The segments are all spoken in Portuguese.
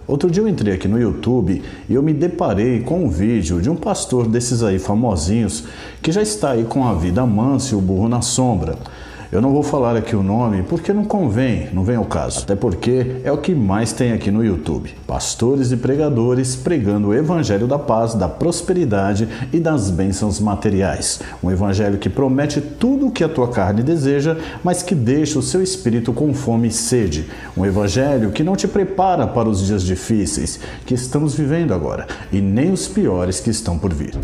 Outro dia eu entrei aqui no YouTube e eu me deparei com um vídeo de um pastor desses aí famosinhos que já está aí com a vida mansa e o burro na sombra. Eu não vou falar aqui o nome porque não convém, não vem ao caso. Até porque é o que mais tem aqui no YouTube. Pastores e pregadores pregando o evangelho da paz, da prosperidade e das bênçãos materiais. Um evangelho que promete tudo o que a tua carne deseja, mas que deixa o seu espírito com fome e sede. Um evangelho que não te prepara para os dias difíceis que estamos vivendo agora e nem os piores que estão por vir.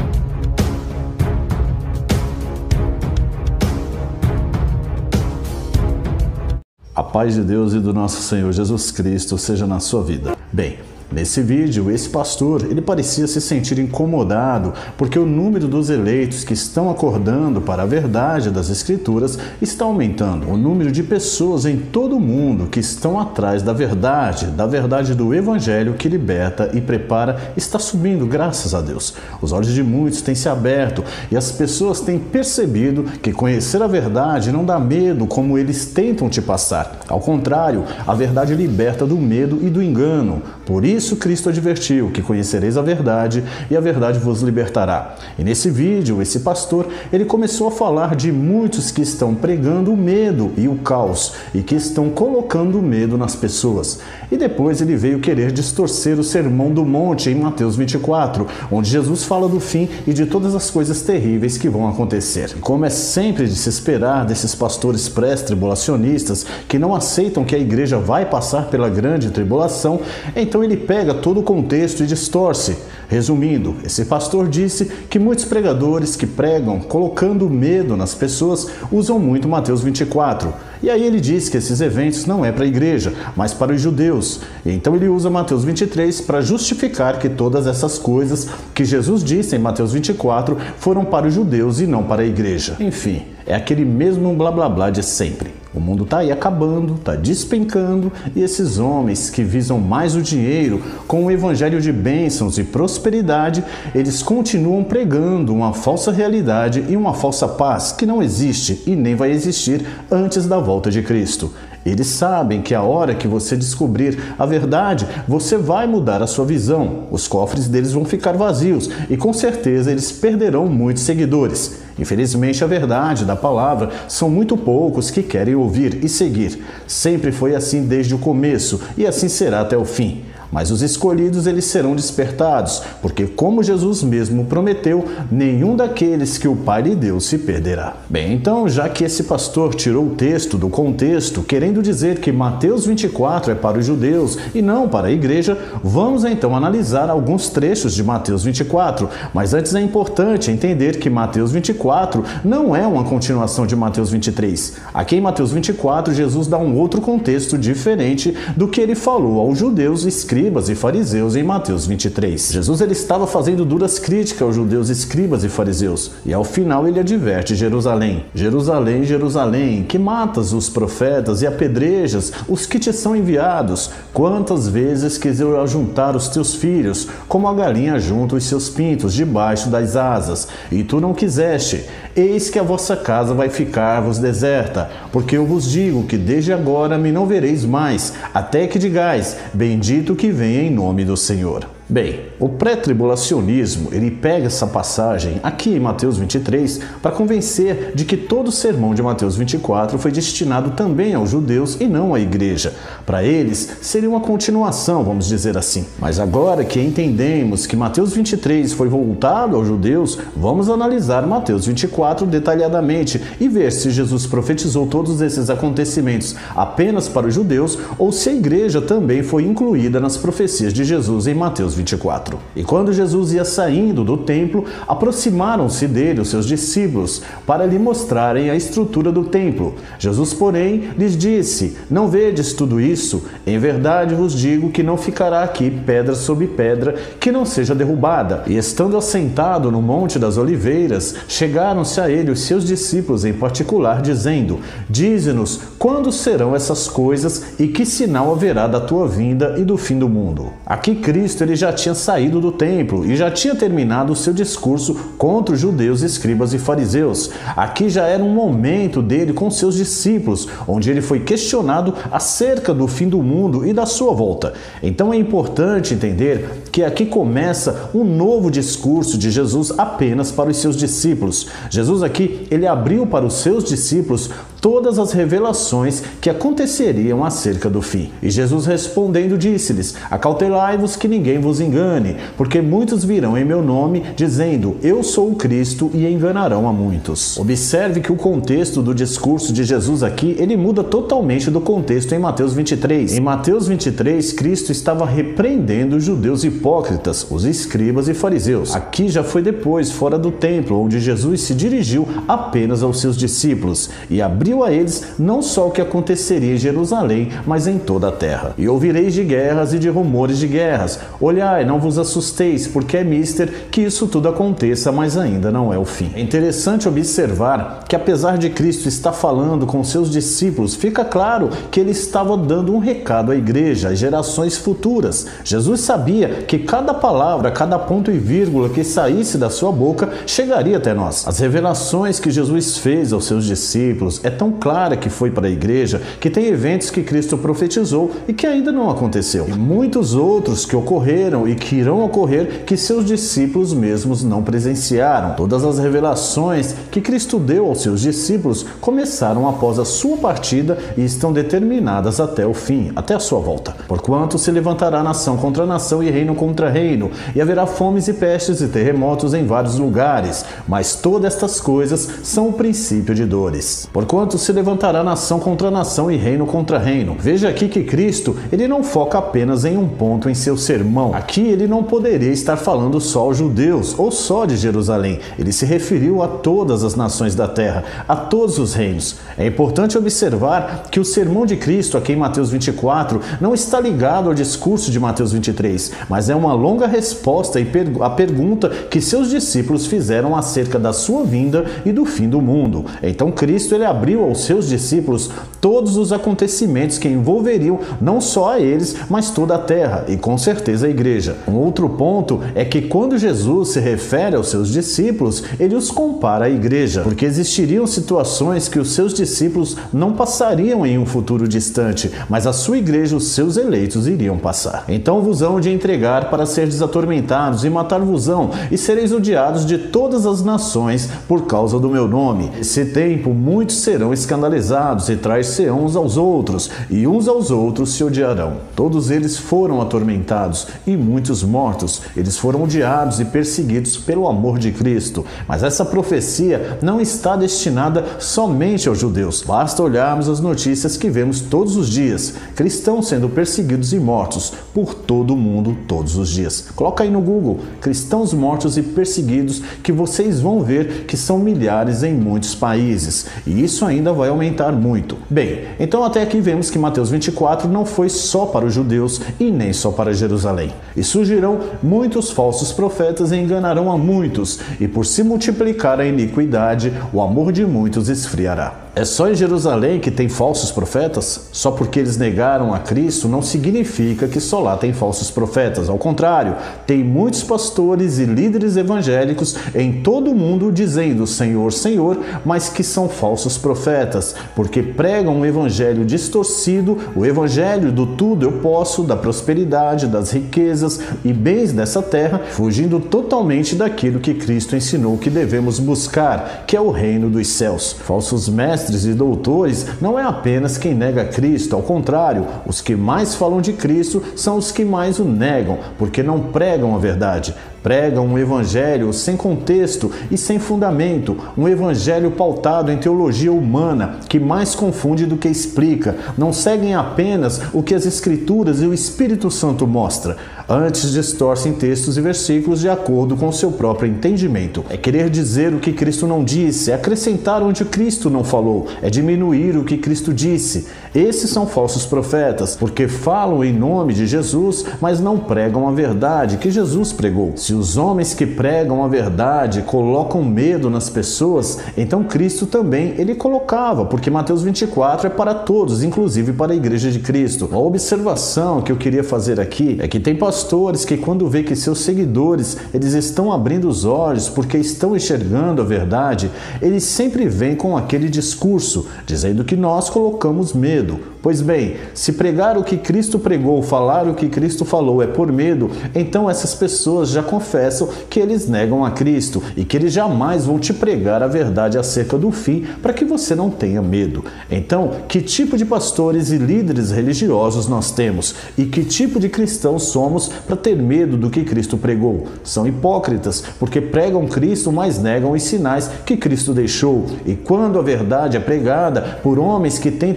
A paz de Deus e do nosso Senhor Jesus Cristo seja na sua vida. Bem, nesse vídeo, esse pastor, ele parecia se sentir incomodado porque o número dos eleitos que estão acordando para a verdade das Escrituras está aumentando. O número de pessoas em todo o mundo que estão atrás da verdade do Evangelho que liberta e prepara, está subindo, graças a Deus. Os olhos de muitos têm se aberto e as pessoas têm percebido que conhecer a verdade não dá medo como eles tentam te passar. Ao contrário, a verdade liberta do medo e do engano. Por isso Cristo advertiu que conhecereis a verdade e a verdade vos libertará. E nesse vídeo, esse pastor, ele começou a falar de muitos que estão pregando o medo e o caos e que estão colocando medo nas pessoas. E depois ele veio querer distorcer o Sermão do Monte em Mateus 24, onde Jesus fala do fim e de todas as coisas terríveis que vão acontecer. E como é sempre de se esperar desses pastores pré-tribulacionistas que não aceitam que a igreja vai passar pela grande tribulação, então ele pega todo o contexto e distorce. Resumindo, esse pastor disse que muitos pregadores que pregam colocando medo nas pessoas usam muito Mateus 24. E aí ele diz que esses eventos não é para a igreja, mas para os judeus. E então ele usa Mateus 23 para justificar que todas essas coisas que Jesus disse em Mateus 24 foram para os judeus e não para a igreja. Enfim, é aquele mesmo blá blá blá de sempre. O mundo está aí acabando, está despencando e esses homens que visam mais o dinheiro com o evangelho de bênçãos e prosperidade, eles continuam pregando uma falsa realidade e uma falsa paz que não existe e nem vai existir antes da volta de Cristo. Eles sabem que a hora que você descobrir a verdade, você vai mudar a sua visão. Os cofres deles vão ficar vazios e com certeza eles perderão muitos seguidores. Infelizmente, a verdade da palavra são muito poucos que querem ouvir e seguir. Sempre foi assim desde o começo e assim será até o fim. Mas os escolhidos eles serão despertados, porque como Jesus mesmo prometeu, nenhum daqueles que o Pai lhe deu se perderá. Bem, então, já que esse pastor tirou o texto do contexto, querendo dizer que Mateus 24 é para os judeus e não para a igreja, vamos então analisar alguns trechos de Mateus 24. Mas antes é importante entender que Mateus 24 não é uma continuação de Mateus 23. Aqui em Mateus 24, Jesus dá um outro contexto diferente do que ele falou aos judeus escribas e fariseus em Mateus 23. Jesus ele estava fazendo duras críticas aos judeus escribas e fariseus e ao final ele adverte Jerusalém: Jerusalém, Jerusalém, que matas os profetas e apedrejas os que te são enviados. Quantas vezes quis eu ajuntar os teus filhos, como a galinha junta os seus pintos debaixo das asas, e tu não quiseste. Eis que a vossa casa vai ficar-vos deserta, porque eu vos digo que desde agora me não vereis mais, até que digais: bendito que vem em nome do Senhor. Bem, o pré-tribulacionismo, ele pega essa passagem aqui em Mateus 23 para convencer de que todo o sermão de Mateus 24 foi destinado também aos judeus e não à igreja. Para eles, seria uma continuação, vamos dizer assim. Mas agora que entendemos que Mateus 23 foi voltado aos judeus, vamos analisar Mateus 24 detalhadamente e ver se Jesus profetizou todos esses acontecimentos apenas para os judeus ou se a igreja também foi incluída nas profecias de Jesus em Mateus 24. E quando Jesus ia saindo do templo, aproximaram-se dele os seus discípulos para lhe mostrarem a estrutura do templo. Jesus, porém, lhes disse: não vedes tudo isso? Em verdade vos digo que não ficará aqui pedra sobre pedra que não seja derrubada. E estando assentado no Monte das Oliveiras, chegaram-se a ele os seus discípulos em particular, dizendo: dize-nos quando serão essas coisas e que sinal haverá da tua vinda e do fim do mundo. Aqui Cristo ele já já tinha saído do templo e já tinha terminado o seu discurso contra os judeus, escribas e fariseus. Aqui já era um momento dele com seus discípulos, onde ele foi questionado acerca do fim do mundo e da sua volta. Então é importante entender que aqui começa um novo discurso de Jesus apenas para os seus discípulos. Jesus aqui, ele abriu para os seus discípulos todas as revelações que aconteceriam acerca do fim. E Jesus respondendo disse-lhes: acautelai-vos que ninguém vos engane, porque muitos virão em meu nome, dizendo, eu sou o Cristo, e enganarão a muitos. Observe que o contexto do discurso de Jesus aqui, ele muda totalmente do contexto em Mateus 23. Em Mateus 23, Cristo estava repreendendo os judeus hipócritas, os escribas e fariseus. Aqui já foi depois, fora do templo, onde Jesus se dirigiu apenas aos seus discípulos e abriu a eles não só o que aconteceria em Jerusalém, mas em toda a terra. E ouvireis de guerras e de rumores de guerras. Olhai, não vos assusteis, porque é mister que isso tudo aconteça, mas ainda não é o fim. É interessante observar que apesar de Cristo estar falando com seus discípulos, fica claro que ele estava dando um recado à igreja, às gerações futuras. Jesus sabia que cada palavra, cada ponto e vírgula que saísse da sua boca chegaria até nós. As revelações que Jesus fez aos seus discípulos é tão clara que foi para a igreja que tem eventos que Cristo profetizou e que ainda não aconteceu. E muitos outros que ocorreram e que irão ocorrer que seus discípulos mesmos não presenciaram. Todas as revelações que Cristo deu aos seus discípulos começaram após a sua partida e estão determinadas até o fim, até a sua volta. Porquanto se levantará nação contra nação e reino contra reino, e haverá fomes e pestes e terremotos em vários lugares, mas todas estas coisas são o princípio de dores. Porquanto se levantará nação contra nação e reino contra reino. Veja aqui que Cristo, ele não foca apenas em um ponto em seu sermão. Aqui ele não poderia estar falando só aos judeus ou só de Jerusalém. Ele se referiu a todas as nações da terra, a todos os reinos. É importante observar que o sermão de Cristo aqui em Mateus 24 não está ligado ao discurso de Mateus 23, mas é uma longa resposta à pergunta que seus discípulos fizeram acerca da sua vinda e do fim do mundo. Então Cristo, ele abriu aos seus discípulos todos os acontecimentos que envolveriam não só a eles, mas toda a terra e com certeza a igreja. Um outro ponto é que quando Jesus se refere aos seus discípulos, ele os compara à igreja, porque existiriam situações que os seus discípulos não passariam em um futuro distante, mas a sua igreja, os seus eleitos, iriam passar. Então vos hão de entregar para seres atormentados e matar-vos-ão, e sereis odiados de todas as nações por causa do meu nome. Nesse tempo muitos serão escandalizados e trair-se-ão uns aos outros, e uns aos outros se odiarão. Todos eles foram atormentados e muitos mortos. Eles foram odiados e perseguidos pelo amor de Cristo. Mas essa profecia não está destinada somente aos judeus. Basta olharmos as notícias que vemos todos os dias. Cristãos sendo perseguidos e mortos por todo o mundo todos os dias. Coloca aí no Google, cristãos mortos e perseguidos, que vocês vão ver que são milhares em muitos países. E isso ainda vai aumentar muito. Bem, então até aqui vemos que Mateus 24 não foi só para os judeus e nem só para Jerusalém. E surgirão muitos falsos profetas e enganarão a muitos, e por se multiplicar a iniquidade, o amor de muitos esfriará. É só em Jerusalém que tem falsos profetas? Só porque eles negaram a Cristo não significa que só lá tem falsos profetas. Ao contrário, tem muitos pastores e líderes evangélicos em todo o mundo dizendo Senhor, Senhor, mas que são falsos profetas, porque pregam um evangelho distorcido, o evangelho do tudo eu posso, da prosperidade, das riquezas e bens dessa terra, fugindo totalmente daquilo que Cristo ensinou que devemos buscar, que é o reino dos céus. Falsos mestres e doutores não é apenas quem nega Cristo, ao contrário, os que mais falam de Cristo são os que mais o negam, porque não pregam a verdade. Pregam um evangelho sem contexto e sem fundamento, um evangelho pautado em teologia humana, que mais confunde do que explica. Não seguem apenas o que as Escrituras e o Espírito Santo mostra, antes distorcem textos e versículos de acordo com o seu próprio entendimento. É querer dizer o que Cristo não disse, é acrescentar onde Cristo não falou, é diminuir o que Cristo disse. Esses são falsos profetas, porque falam em nome de Jesus, mas não pregam a verdade que Jesus pregou. Se os homens que pregam a verdade colocam medo nas pessoas, então Cristo também, ele colocou colocava, porque Mateus 24 é para todos, inclusive para a Igreja de Cristo. A observação que eu queria fazer aqui é que tem pastores que, quando vê que seus seguidores eles estão abrindo os olhos porque estão enxergando a verdade, eles sempre vêm com aquele discurso dizendo que nós colocamos medo. Pois bem, se pregar o que Cristo pregou, falar o que Cristo falou é por medo, então essas pessoas já confessam que eles negam a Cristo e que eles jamais vão te pregar a verdade acerca do fim para que você não tenha medo. Então, que tipo de pastores e líderes religiosos nós temos? E que tipo de cristãos somos para ter medo do que Cristo pregou? São hipócritas, porque pregam Cristo, mas negam os sinais que Cristo deixou. E quando a verdade é pregada por homens que têm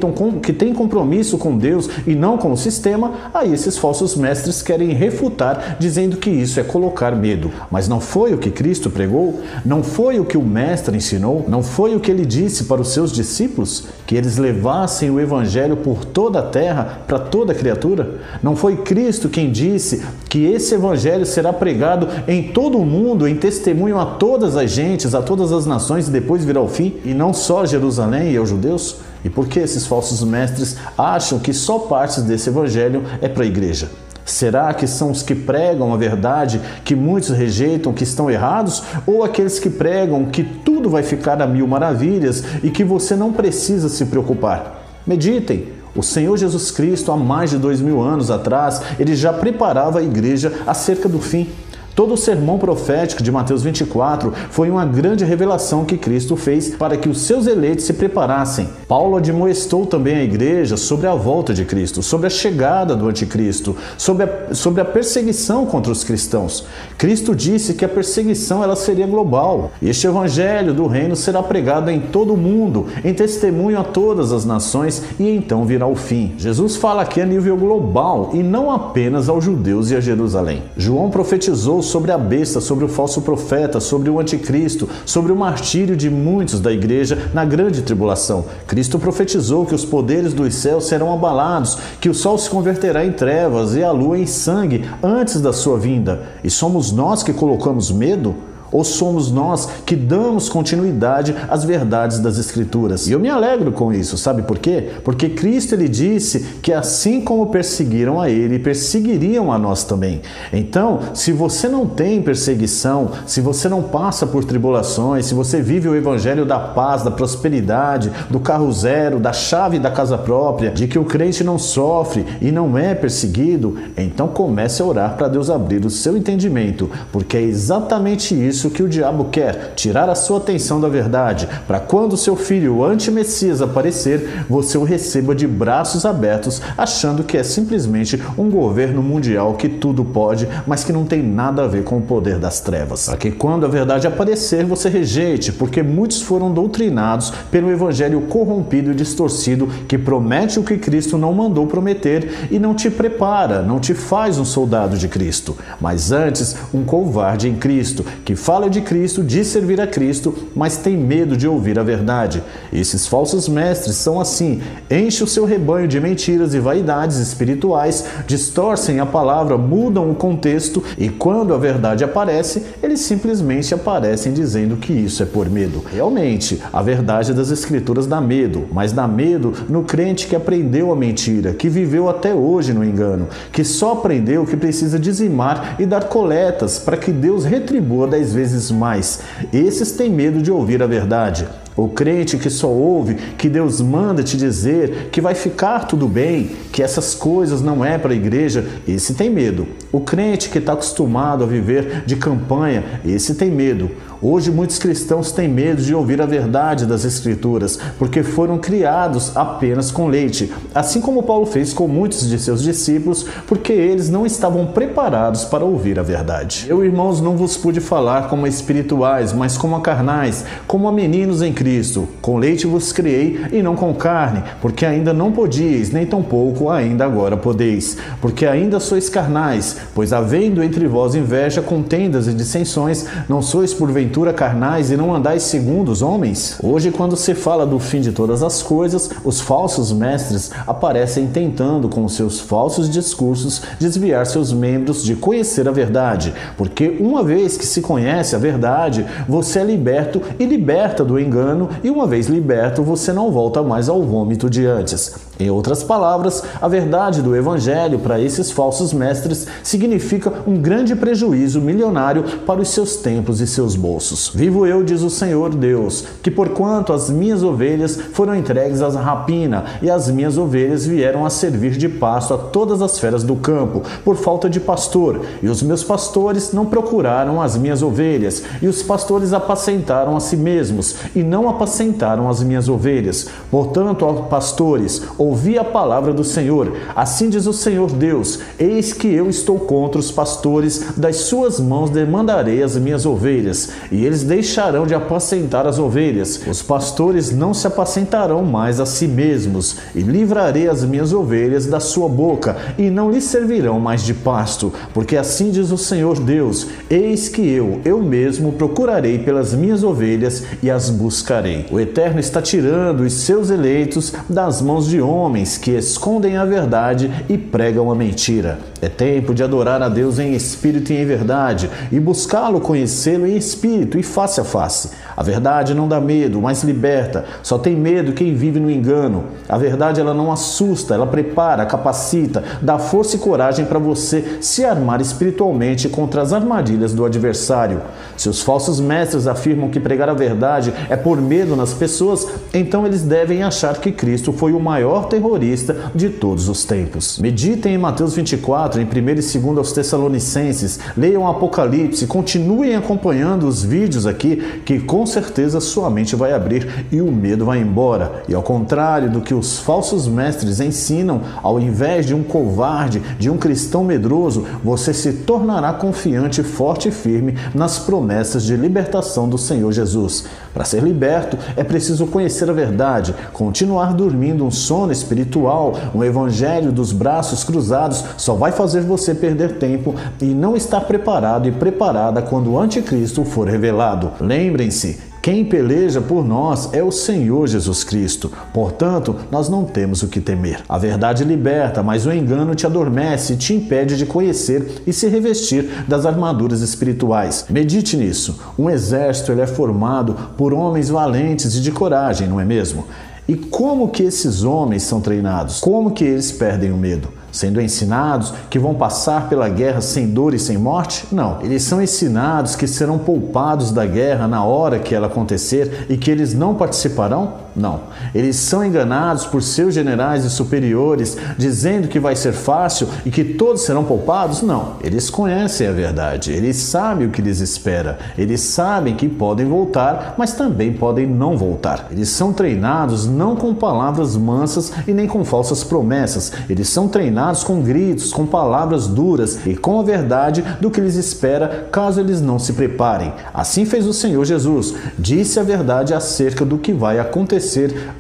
compromisso com Deus e não com o sistema, aí esses falsos mestres querem refutar, dizendo que isso é colocar medo. Mas não foi o que Cristo pregou? Não foi o que o mestre ensinou? Não foi o que ele disse para os seus discípulos? Que eles levassem o evangelho por toda a terra, para toda criatura? Não foi Cristo quem disse que esse evangelho será pregado em todo o mundo, em testemunho a todas as gentes, a todas as nações, e depois virá o fim, e não só a Jerusalém e aos judeus? E por que esses falsos mestres acham que só partes desse evangelho é para a igreja? Será que são os que pregam a verdade que muitos rejeitam, que estão errados? Ou aqueles que pregam que tudo vai ficar a mil maravilhas e que você não precisa se preocupar? Meditem. O Senhor Jesus Cristo, há mais de 2000 anos atrás, ele já preparava a igreja acerca do fim. Todo o sermão profético de Mateus 24 foi uma grande revelação que Cristo fez para que os seus eleitos se preparassem. Paulo admoestou também a igreja sobre a volta de Cristo, sobre a chegada do anticristo, sobre a perseguição contra os cristãos. Cristo disse que a perseguição ela seria global. Este evangelho do reino será pregado em todo o mundo, em testemunho a todas as nações, e então virá o fim. Jesus fala aqui a nível global e não apenas aos judeus e a Jerusalém. João profetizou sobre a besta, sobre o falso profeta, sobre o anticristo, sobre o martírio de muitos da igreja na grande tribulação. Cristo profetizou que os poderes dos céus serão abalados, que o sol se converterá em trevas e a lua em sangue antes da sua vinda. E somos nós que colocamos medo? Ou somos nós que damos continuidade às verdades das Escrituras? E eu me alegro com isso, sabe por quê? Porque Cristo ele disse que assim como perseguiram a ele, perseguiriam a nós também. Então, se você não tem perseguição, se você não passa por tribulações, se você vive o evangelho da paz, da prosperidade, do carro zero, da chave da casa própria, de que o crente não sofre e não é perseguido, então comece a orar para Deus abrir o seu entendimento, porque é exatamente isso que o diabo quer, tirar a sua atenção da verdade, para quando o seu filho, o anti-messias, aparecer, você o receba de braços abertos, achando que é simplesmente um governo mundial que tudo pode, mas que não tem nada a ver com o poder das trevas. Para que quando a verdade aparecer, você rejeite, porque muitos foram doutrinados pelo evangelho corrompido e distorcido, que promete o que Cristo não mandou prometer e não te prepara, não te faz um soldado de Cristo, mas antes um covarde em Cristo, que fala de Cristo, diz servir a Cristo, mas tem medo de ouvir a verdade. Esses falsos mestres são assim, enchem o seu rebanho de mentiras e vaidades espirituais, distorcem a palavra, mudam o contexto e quando a verdade aparece, eles simplesmente aparecem dizendo que isso é por medo. Realmente, a verdade das Escrituras dá medo, mas dá medo no crente que aprendeu a mentira, que viveu até hoje no engano, que só aprendeu que precisa dizimar e dar coletas para que Deus retribua 10 vezes mais. Esses têm medo de ouvir a verdade. O crente que só ouve que Deus manda te dizer que vai ficar tudo bem, que essas coisas não é para a igreja, esse tem medo. O crente que está acostumado a viver de campanha, esse tem medo. Hoje muitos cristãos têm medo de ouvir a verdade das Escrituras, porque foram criados apenas com leite, assim como Paulo fez com muitos de seus discípulos, porque eles não estavam preparados para ouvir a verdade. Eu, irmãos, não vos pude falar como a espirituais, mas como a carnais, como a meninos em Cristo. Com leite vos criei e não com carne, porque ainda não podíeis, nem tampouco ainda agora podeis, porque ainda sois carnais, pois havendo entre vós inveja, contendas e dissensões, não sois porventura porventura carnais e não andais segundo os homens? Hoje, quando se fala do fim de todas as coisas, os falsos mestres aparecem tentando, com seus falsos discursos, desviar seus membros de conhecer a verdade, porque uma vez que se conhece a verdade, você é liberto e liberta do engano, e uma vez liberto, você não volta mais ao vômito de antes. Em outras palavras, a verdade do Evangelho para esses falsos mestres significa um grande prejuízo milionário para os seus templos e seus bolsos. Vivo eu, diz o Senhor Deus, que porquanto as minhas ovelhas foram entregues à rapina, e as minhas ovelhas vieram a servir de pasto a todas as feras do campo, por falta de pastor, e os meus pastores não procuraram as minhas ovelhas, e os pastores apacentaram a si mesmos, e não apacentaram as minhas ovelhas. Portanto, ó pastores, ouvi a palavra do Senhor. Assim diz o Senhor Deus: eis que eu estou contra os pastores, das suas mãos demandarei as minhas ovelhas, e eles deixarão de apacentar as ovelhas. Os pastores não se apacentarão mais a si mesmos, e livrarei as minhas ovelhas da sua boca, e não lhes servirão mais de pasto, porque assim diz o Senhor Deus: eis que eu mesmo procurarei pelas minhas ovelhas e as buscarei. O Eterno está tirando os seus eleitos das mãos de homens que escondem a verdade e pregam a mentira. É tempo de adorar a Deus em espírito e em verdade, e buscá-lo, conhecê-lo em espírito e face a face. A verdade não dá medo, mas liberta. Só tem medo quem vive no engano. A verdade, ela não assusta, ela prepara, capacita, dá força e coragem para você se armar espiritualmente contra as armadilhas do adversário. Se os falsos mestres afirmam que pregar a verdade é por medo nas pessoas, então eles devem achar que Cristo foi o maior terrorista de todos os tempos. Meditem em Mateus 24, em 1 e 2 aos Tessalonicenses, leiam Apocalipse, continuem acompanhando os vídeos aqui, que com certeza sua mente vai abrir e o medo vai embora. E ao contrário do que os falsos mestres ensinam, ao invés de um covarde, de um cristão medroso, você se tornará confiante, forte e firme nas promessas de libertação do Senhor Jesus. Para ser liberto, é preciso conhecer a verdade, continuar dormindo um sono espiritual. Um evangelho dos braços cruzados só vai fazer você perder tempo e não estar preparado e preparada quando o anticristo for revelado. Lembrem-se, quem peleja por nós é o Senhor Jesus Cristo. Portanto, nós não temos o que temer. A verdade liberta, mas o engano te adormece e te impede de conhecer e se revestir das armaduras espirituais. Medite nisso. Um exército ele é formado por homens valentes e de coragem, não é mesmo? E como que esses homens são treinados? Como que eles perdem o medo? Sendo ensinados que vão passar pela guerra sem dor e sem morte? Não. Eles são ensinados que serão poupados da guerra na hora que ela acontecer e que eles não participarão? Não. Eles são enganados por seus generais e superiores, dizendo que vai ser fácil e que todos serão poupados? Não. Eles conhecem a verdade, eles sabem o que lhes espera, eles sabem que podem voltar, mas também podem não voltar. Eles são treinados não com palavras mansas e nem com falsas promessas. Eles são treinados com gritos, com palavras duras e com a verdade do que lhes espera caso eles não se preparem. Assim fez o Senhor Jesus, disse a verdade acerca do que vai acontecer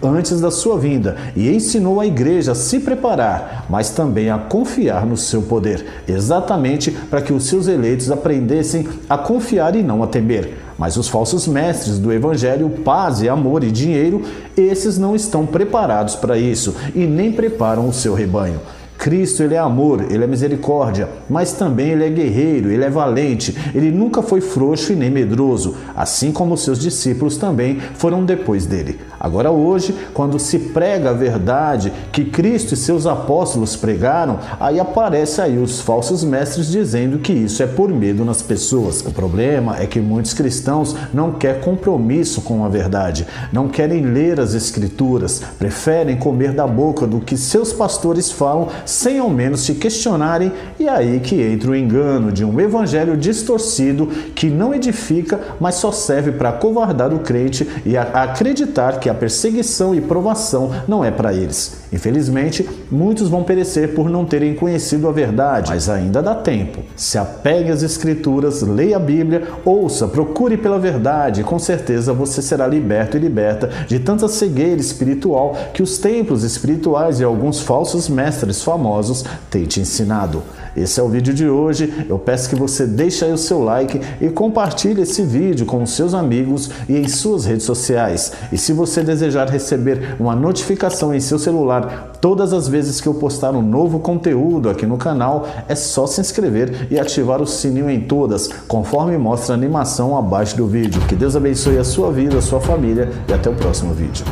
antes da sua vinda e ensinou a igreja a se preparar, mas também a confiar no seu poder, exatamente para que os seus eleitos aprendessem a confiar e não a temer. Mas os falsos mestres do Evangelho, paz e amor e dinheiro, esses não estão preparados para isso e nem preparam o seu rebanho. Cristo, ele é amor, ele é misericórdia, mas também ele é guerreiro, ele é valente, ele nunca foi frouxo e nem medroso, assim como seus discípulos também foram depois dele. Agora hoje, quando se prega a verdade que Cristo e seus apóstolos pregaram, aí aparece aí os falsos mestres dizendo que isso é por medo nas pessoas. O problema é que muitos cristãos não querem compromisso com a verdade, não querem ler as escrituras, preferem comer da boca do que seus pastores falam sem ao menos se questionarem, e aí que entra o engano de um evangelho distorcido que não edifica, mas só serve para acovardar o crente e acreditar que a perseguição e provação não é para eles. Infelizmente, muitos vão perecer por não terem conhecido a verdade, mas ainda dá tempo. Se apegue às escrituras, leia a Bíblia, ouça, procure pela verdade, e com certeza você será liberto e liberta de tanta cegueira espiritual que os templos espirituais e alguns falsos mestres famosos famosos têm te ensinado. Esse é o vídeo de hoje. Eu peço que você deixe aí o seu like e compartilhe esse vídeo com os seus amigos e em suas redes sociais. E se você desejar receber uma notificação em seu celular todas as vezes que eu postar um novo conteúdo aqui no canal, é só se inscrever e ativar o sininho em todas, conforme mostra a animação abaixo do vídeo. Que Deus abençoe a sua vida, a sua família e até o próximo vídeo.